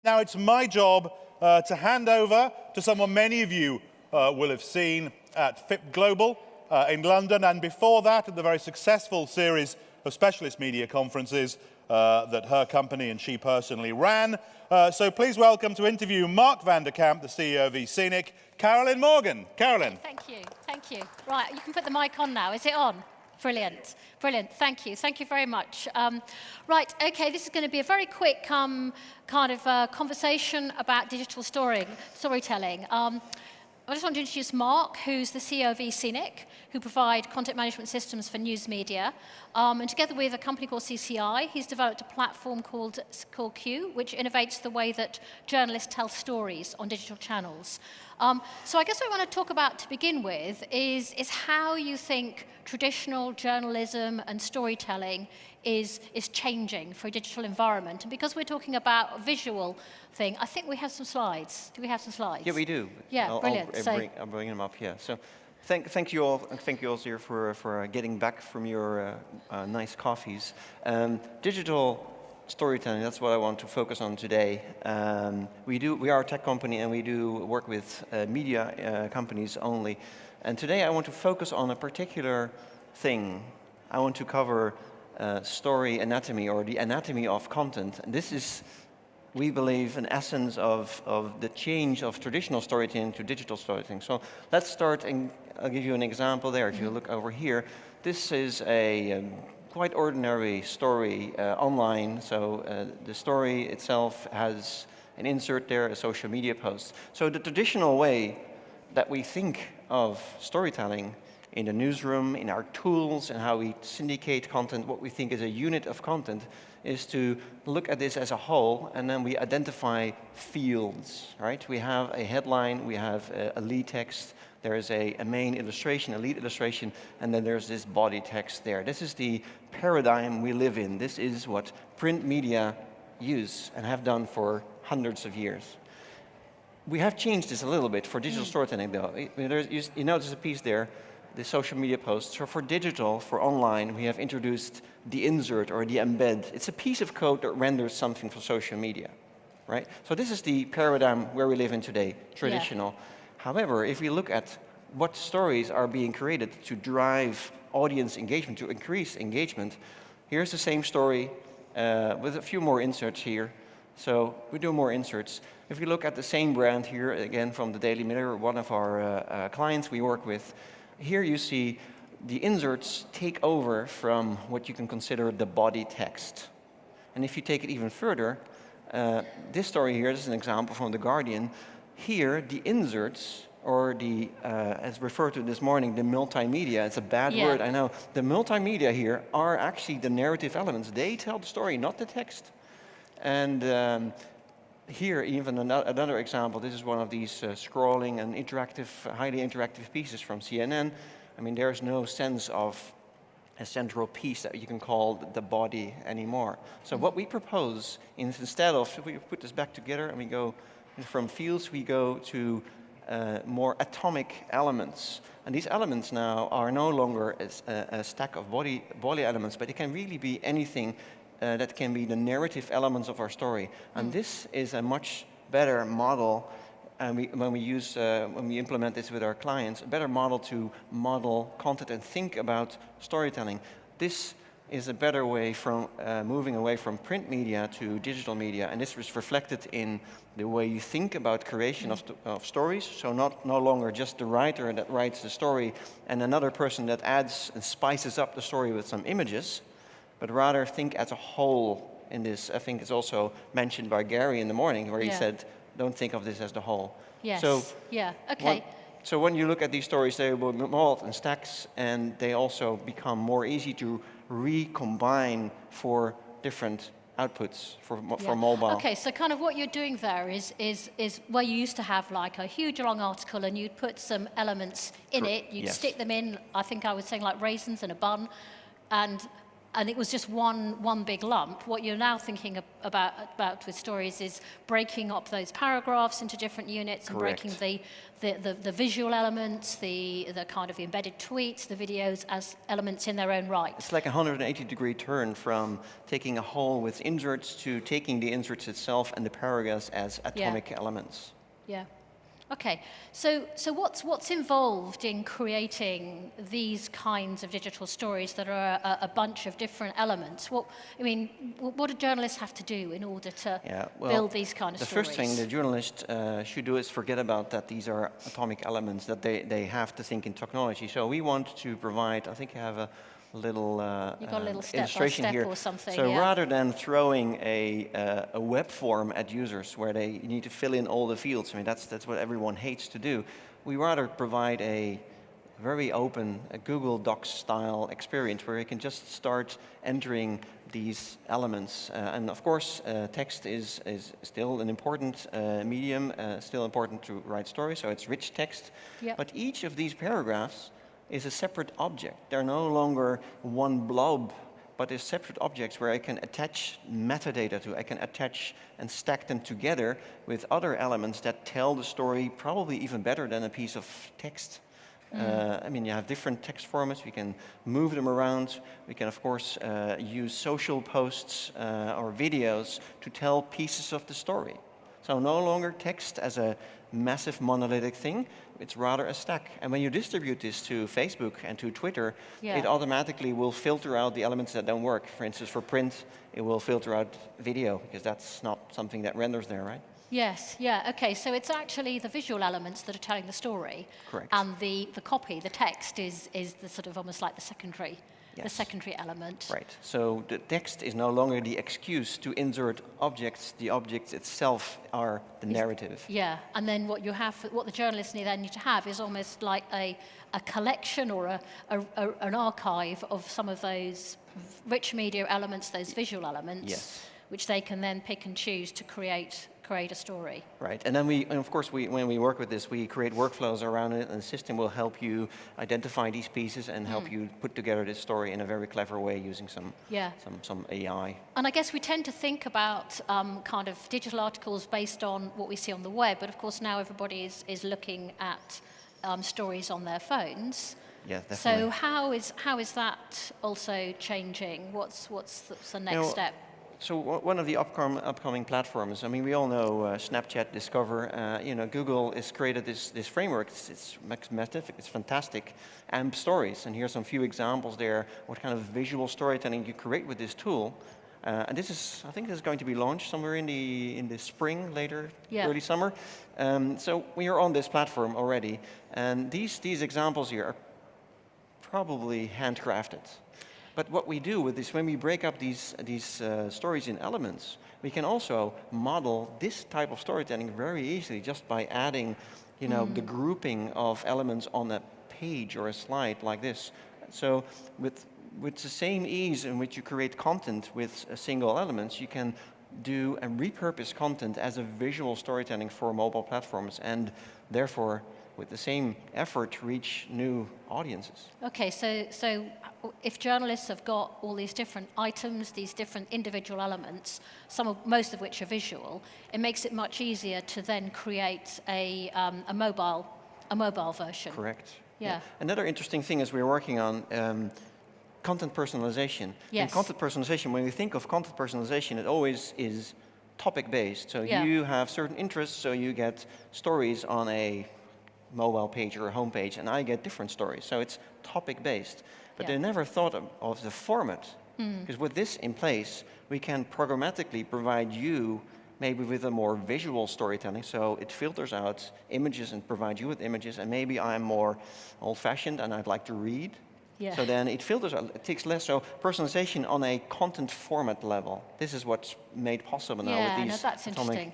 Now it's my job to hand over to someone many of you will have seen at FIP Global in London, and before that at the very successful series of specialist media conferences that her company and she personally ran. So please welcome to interview Mark van der Kamp, the CEO of Escenic, Carolyn Morgan. Carolyn. Thank you, thank you. Right, you can put the mic on now. Is it on? Brilliant, brilliant. Thank you very much. Right, okay, this is going to be a very quick kind of conversation about digital storytelling. I just want to introduce Mark, who's the CEO of Escenic, who provide content management systems for news media. And together with a company called CCI, he's developed a platform called Q, which innovates the way that journalists tell stories on digital channels. So I guess what I want to talk about to begin with is how you think traditional journalism and storytelling is changing for a digital environment. And because we're talking about a visual thing, I think we have some slides. Do we have some slides? Yeah, we do. Yeah, brilliant. I'll bring them up here. So thank you all, and thank you also here for getting back from your nice coffees. Digital storytelling, that's what I want to focus on today. We are a tech company and we do work with media companies only. And today I want to focus on a particular thing. I want to cover story anatomy, or the anatomy of content. And this is, we believe, an essence of the change of traditional storytelling to digital storytelling. So let's start, and I'll give you an example there. If you look over here, this is a quite ordinary story online. So the story itself has an insert there, a social media post. So the traditional way that we think of storytelling in the newsroom, in our tools, and how we syndicate content, what we think is a unit of content, is to look at this as a whole, and then we identify fields, right? We have a headline, we have a lead text, there is a main illustration, a lead illustration, and then there's this body text there. This is the paradigm we live in. This is what print media use and have done for hundreds of years. We have changed this a little bit for digital storytelling, though. You notice a piece there, the social media posts. So for digital, for online, we have introduced the insert or the embed. It's a piece of code that renders something for social media, right? So this is the paradigm where we live in today, traditional. Yeah. However, if we look at what stories are being created to drive audience engagement, to increase engagement, here's the same story with a few more inserts here. So we do more inserts. If we look at the same brand here, again from the Daily Mirror, one of our clients we work with, here you see the inserts take over from what you can consider the body text. And if you take it even further, this story here, this is an example from The Guardian. Here, the inserts, or the, as referred to this morning, the multimedia, it's a bad word, I know. The multimedia here are actually the narrative elements. They tell the story, not the text. And here, even another example, this is one of these scrolling and interactive, highly interactive pieces from CNN. I mean, there's no sense of a central piece that you can call the body anymore. So what we propose, instead of, we put this back together and we go from fields, we go to more atomic elements. And these elements now are no longer a stack of body elements, but it can really be anything that can be the narrative elements of our story. And this is a much better model, and when we implement this with our clients, a better model to model content and think about storytelling. This is a better way from moving away from print media to digital media, and this was reflected in the way you think about creation of stories. So no longer just the writer that writes the story and another person that adds and spices up the story with some images, but rather think as a whole in this. I think it's also mentioned by Gary in the morning, where he said, don't think of this as the whole. Yes, so, okay. So when you look at these stories, they will be modeled in stacks, and they also become more easy to recombine for different outputs for mobile. Okay, so kind of what you're doing there is where you used to have like a huge long article and you'd put some elements in it, you'd stick them in, I think I was saying like raisins in a bun, and and it was just one big lump. What you're now thinking about with stories is breaking up those paragraphs into different units and Correct. breaking the visual elements, the kind of embedded tweets, the videos as elements in their own right. It's like a 180-degree turn from taking a whole with inserts to taking the inserts itself and the paragraphs as atomic elements. Yeah. Okay. So what's involved in creating these kinds of digital stories that are a bunch of different elements? What do journalists have to do in order to build these kind of stories? The first thing the journalist should do is forget about that these are atomic elements, that they have to think in technology. So we want to provide, I think I have a little You've got a little illustration step-by-step here. or something. So yeah. rather than throwing a web form at users where they need to fill in all the fields, I mean that's what everyone hates to do. We rather provide a very open Google Docs style experience where you can just start entering these elements. And of course, text is still an important medium, still important to write stories, so it's rich text. Yep. But each of these paragraphs is a separate object. They're no longer one blob, but they're separate objects where I can attach metadata to. I can attach and stack them together with other elements that tell the story probably even better than a piece of text. I mean, you have different text formats. We can move them around. We can, of course, use social posts or videos to tell pieces of the story. So no longer text as a massive monolithic thing, it's rather a stack. And when you distribute this to Facebook and to Twitter, Yeah. it automatically will filter out the elements that don't work. For instance, for print, it will filter out video, because that's not something that renders there, right? Yes, yeah, okay, so it's actually the visual elements that are telling the story. Correct. And the copy, the text, is the sort of almost like the secondary element. Right, so the text is no longer the excuse to insert objects. The objects itself are the narrative. Yeah, and then what the journalists need to have is almost like a collection or an archive of some of those rich media elements, those visual elements, Yes. which they can then pick and choose to create a story. Right, and then when we work with this, we create workflows around it, and the system will help you identify these pieces and help you put together this story in a very clever way using some AI. And I guess we tend to think about kind of digital articles based on what we see on the web, but of course now everybody is looking at stories on their phones. Yeah, definitely. So how is that also changing? What's the next step? So one of the upcoming platforms, I mean, we all know Snapchat, Discover. Google has created this framework. It's magnificent. It's fantastic. AMP stories, and here's some few examples there. What kind of visual storytelling you create with this tool? And I think this is going to be launched somewhere in the spring, early summer. So we are on this platform already, and these examples here are probably handcrafted. But what we do with this, when we break up these stories in elements, we can also model this type of storytelling very easily just by adding, the grouping of elements on a page or a slide like this. So with the same ease in which you create content with single elements, you can do and repurpose content as a visual storytelling for mobile platforms, and therefore, with the same effort, reach new audiences. Okay, so if journalists have got all these different items, these different individual elements, most of which are visual, it makes it much easier to then create a mobile version. Correct. Yeah. Another interesting thing is we're working on content personalization. Yes. And content personalization, when we think of content personalization, it always is topic-based. So you have certain interests, so you get stories on a mobile page or a home page, and I get different stories. So it's topic-based. But they never thought of the format. Because with this in place, we can programmatically provide you maybe with a more visual storytelling. So it filters out images and provides you with images, and maybe I'm more old-fashioned and I'd like to read. Yeah. So then it filters out, it takes less. So personalization on a content format level. This is what's made possible now with these that's interesting.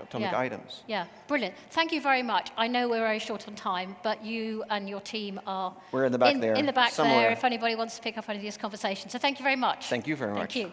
atomic items. Yeah, brilliant. Thank you very much. I know we're very short on time, but you and your team are... We're in the back there. In the back somewhere. there, if anybody wants to pick up any of these conversations. So thank you very much. Thank you very much. Thank you.